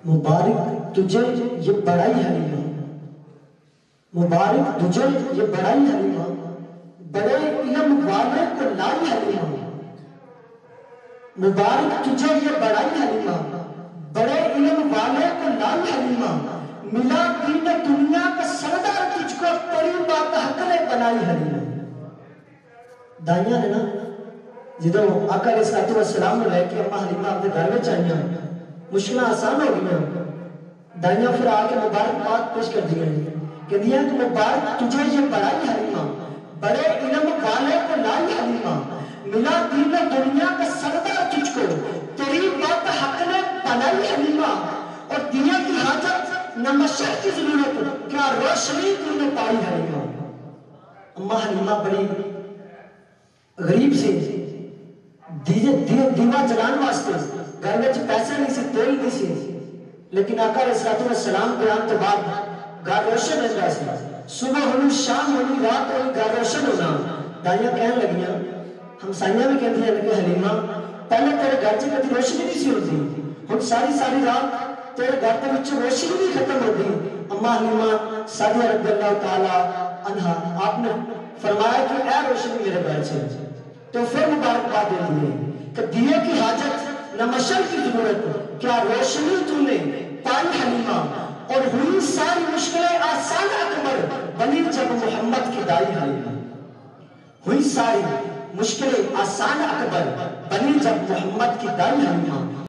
مبارک تجھے یہ بڑائی حلیمہ، مبارک تجھے یہ بڑائی حلیمہ، بڑے علم والے کو لائی حلیمہ، مبارک تجھے یہ بڑائی حلیمہ، بڑے علم والے کو لائی حلیمہ، ملا دین دنیا کا سردار تجھ کو، تیری بات حق نے بنائی حلیمہ۔ دائیاں نے نا جدو آقا علیہ السلام نے لے کے اما حلیمہ اپنے گھر میں چاہیے مشکلیں آسان ہو گئی، دائیاں پھر آ کے مبارک بات پیش کر دی ہیں کہ دیا کہ مبارک تجھے یہ بڑائی حلیمہ، بڑے علم والے کو لائی حلیمہ، ملا دین دنیا کا سردار تجھ کو، تیری بات حق نے بنائی حلیمہ، اور دنیا کی حاجت نہ مشرق کی ضرورت، کیا روشنی تو نے پائی حلیمہ۔ اما حلیمہ بڑی غریب سے دیوا جلان واسطے گھر میں پیسے نہیں سی، تیل نہیں سی، لیکن آقا علیہ السلام کے آن تو بعد گھر روشن رہتا سی، صبح ہونی شام ہونی رات ہونی گھر روشن ہونا۔ دائیاں کہنے لگیاں، ہمسائیاں بھی کہتی ہیں کہ حلیمہ پہلے تیرے گھر سے کبھی روشنی نہیں سی ہوتی، ہم ساری رات تیرے گھر کے بچے روشنی نہیں ختم ہوتی۔ اما حلیمہ سعدیہ رضی اللہ تعالی عنہ آپ نے فرمایا کہ اے روشنی میرے گھر سے، تو پھر مبارکباد دیتی ہے کہ دیے کی حاجت نہ مشرق کی ضرورت، کیا روشنی تو نے پائی حلیمہ، اور ہوئی ساری مشکلیں آسان اکبر، بنی جب محمد کی دائی حلیمہ، ہوئی ساری مشکلیں آسان اکبر، بنی جب محمد کی دائی حلیمہ،